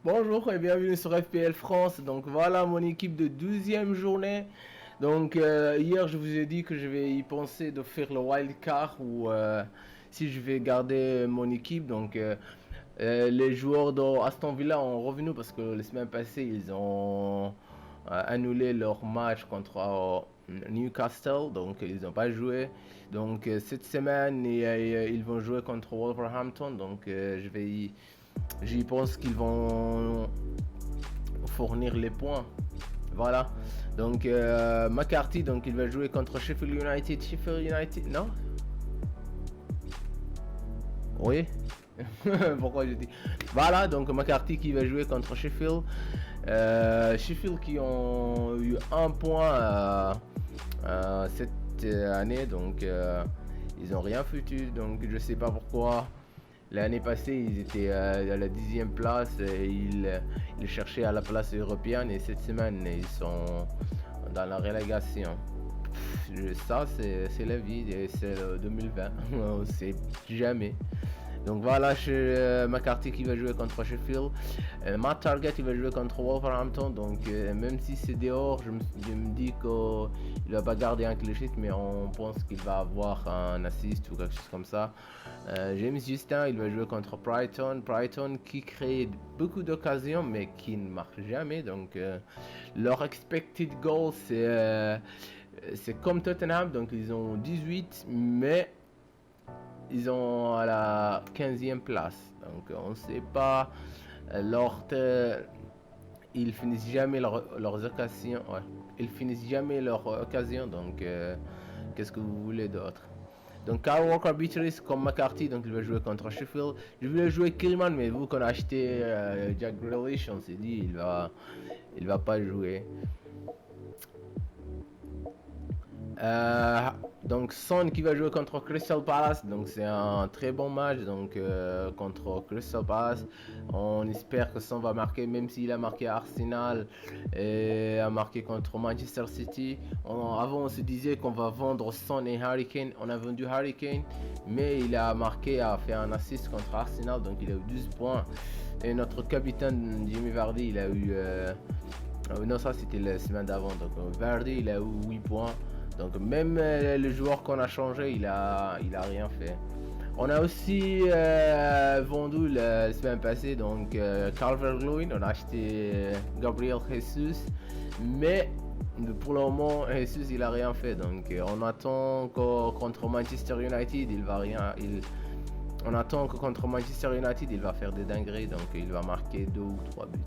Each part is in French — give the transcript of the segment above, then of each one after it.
Bonjour et bienvenue sur FPL France. Donc voilà mon équipe de 12e journée. Donc hier je vous ai dit que je vais y penser de faire le wild card ou si je vais garder mon équipe. Donc les joueurs d'Aston Villa ont revenu parce que la semaine passée ils ont annulé leur match contre Newcastle. Donc ils n'ont pas joué. Donc cette semaine ils vont jouer contre Wolverhampton. Donc j'y pense qu'ils vont fournir les points. Voilà. Donc McCarthy, donc il va jouer contre Sheffield United. Sheffield United, non? Oui. Pourquoi je dis? Voilà, donc McCarthy qui va jouer contre Sheffield. Sheffield qui ont eu un point cette année, donc ils n'ont rien foutu. Donc je sais pas pourquoi. L'année passée, ils étaient à la 10e place et ils cherchaient à la place européenne et cette semaine, ils sont dans la relégation. Ça, c'est la vie et c'est le 2020. On sait jamais. Donc voilà, McCarthy qui va jouer contre Sheffield. Matt Target il va jouer contre Wolverhampton. Donc même si c'est dehors, je me dis qu'il va pas garder un clean sheet, mais on pense qu'il va avoir un assist ou quelque chose comme ça. James Justin il va jouer contre Brighton. Brighton qui crée beaucoup d'occasions mais qui ne marque jamais. Donc leur expected goal c'est comme Tottenham. Donc ils ont 18 mais ils ont à la 15e place. Donc on ne sait pas. Ils finissent jamais leurs occasions. Ouais. Ils finissent jamais leurs occasions. Donc qu'est-ce que vous voulez d'autre? Donc Kyle Walker Beatrice comme McCarthy, donc il va jouer contre Sheffield. Je voulais jouer Killman, mais vu qu'on a acheté Jack Grealish, on s'est dit il va pas jouer. Donc Son qui va jouer contre Crystal Palace, donc c'est un très bon match donc contre Crystal Palace. On espère que Son va marquer, même s'il a marqué à Arsenal et a marqué contre Manchester City. Avant on se disait qu'on va vendre Son et Harry Kane. On a vendu Harry Kane, mais il a marqué, a fait un assist contre Arsenal, donc il a eu 12 points. Et notre capitaine Jimmy Vardy, il a eu non, ça c'était la semaine d'avant, donc Vardy il a eu 8 points. Donc même le joueur qu'on a changé, il a rien fait. On a aussi vendu la semaine passée donc Calvert-Lewin, on a acheté Gabriel Jesus, mais pour le moment Jesus il a rien fait. Donc on attend que contre Manchester United il va rien. On attend que contre Manchester United il va faire des dingueries, donc il va marquer 2 ou 3 buts.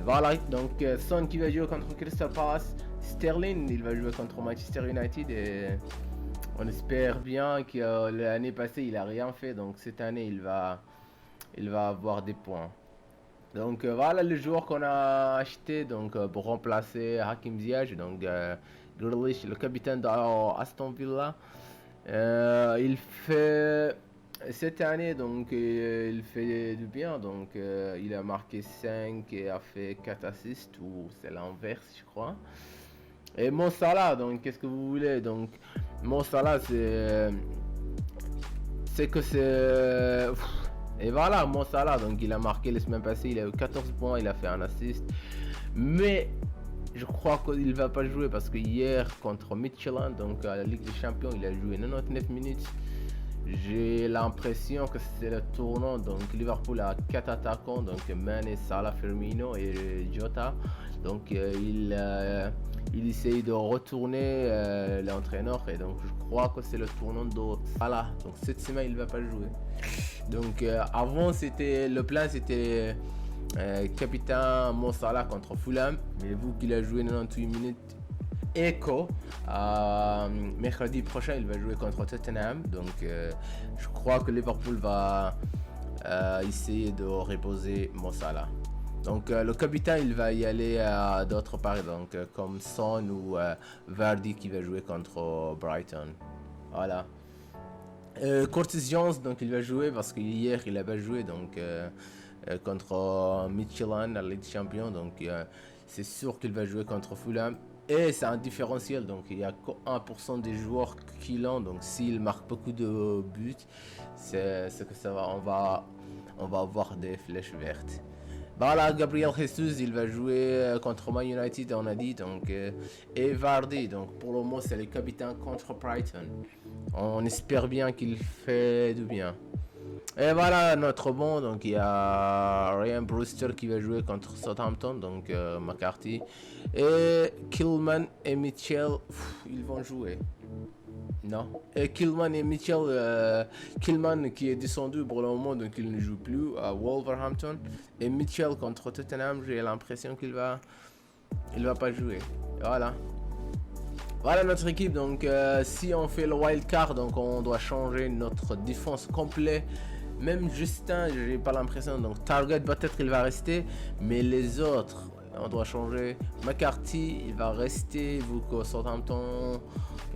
Voilà, donc Son qui va jouer contre Crystal Palace. Sterling il va jouer contre Manchester United et on espère bien que l'année passée il a rien fait, donc cette année il va avoir des points. Donc voilà les joueurs qu'on a acheté donc pour remplacer Hakim Ziyech, donc Grealish, le capitaine d'Aston Villa. Il fait cette année donc il fait du bien, donc il a marqué 5 et a fait 4 assists, ou c'est l'inverse je crois. Et Mo Salah, donc qu'est-ce que vous voulez? Donc Mo Salah c'est que c'est et voilà, Mo Salah donc il a marqué la semaine passée, il a eu 14 points, il a fait un assist, mais je crois qu'il va pas jouer parce que hier contre Midtjylland, donc à la Ligue des Champions, il a joué 99 minutes. J'ai l'impression que c'est le tournant. Donc Liverpool a 4 attaquants, donc Mane, Salah, Firmino et Jota. Donc il essaye de retourner l'entraîneur, et donc je crois que c'est le tournant de Salah. Donc cette semaine il va pas jouer. Donc avant c'était le plan, c'était capitaine Mo Salah contre Fulham, mais vu qu'il a joué 98 minutes, Echo, mercredi prochain il va jouer contre Tottenham, donc je crois que Liverpool va essayer de reposer Mo Salah. Donc le capitaine il va y aller à d'autres parts, donc comme Son ou Vardy qui va jouer contre Brighton. Voilà. Curtis Jones donc il va jouer parce qu'hier il a pas joué, donc contre Midtjylland à la Ligue des Champions, donc c'est sûr qu'il va jouer contre Fulham. Et c'est un différentiel, donc il y a que 1% des joueurs qui l'ont, donc s'il marque beaucoup de buts, c'est que ça va, on va avoir des flèches vertes. Voilà, Gabriel Jesus, il va jouer contre Man United, on a dit. Donc, et Vardy, donc pour le moment, c'est le capitaine contre Brighton. On espère bien qu'il fait du bien. Et voilà notre bon, donc il y a Ryan Brewster qui va jouer contre Southampton, donc McCarthy. Et Kilman et Mitchell, ils vont jouer. Non. Et Kilman et Mitchell, Kilman qui est descendu pour le moment, donc il ne joue plus à Wolverhampton. Et Mitchell contre Tottenham, j'ai l'impression il va pas jouer. Voilà. Voilà notre équipe, donc si on fait le wild card, donc on doit changer notre défense complète. Même Justin, j'ai pas l'impression, donc Target peut-être il va rester, mais les autres, on doit changer. McCarthy, il va rester, vu que Southampton,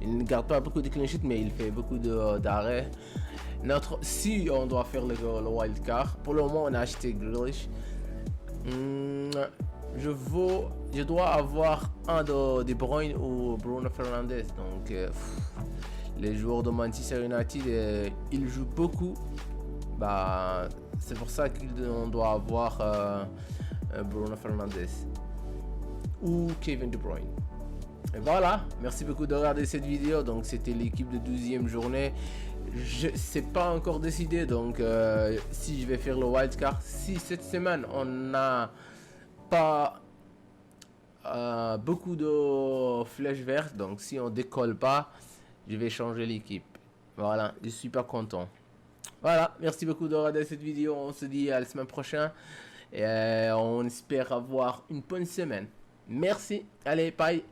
il ne garde pas beaucoup de clean sheet, mais il fait beaucoup d'arrêts. Si on doit faire le wild card, pour le moment on a acheté Grealish. Je dois avoir un de De Bruyne ou Bruno Fernandes. Donc, les joueurs de Manchester United, ils jouent beaucoup. Bah, c'est pour ça qu'on doit avoir Bruno Fernandes ou Kevin De Bruyne. Et voilà, merci beaucoup de regarder cette vidéo. Donc, c'était l'équipe de 12e journée. Je sais pas encore décidé. Donc, si je vais faire le wildcard, si cette semaine on n'a pas beaucoup de flèches vertes, donc si on décolle pas, je vais changer l'équipe. Voilà, je suis pas content. Voilà, merci beaucoup de regarder cette vidéo. On se dit à la semaine prochaine et on espère avoir une bonne semaine. Merci, allez, bye.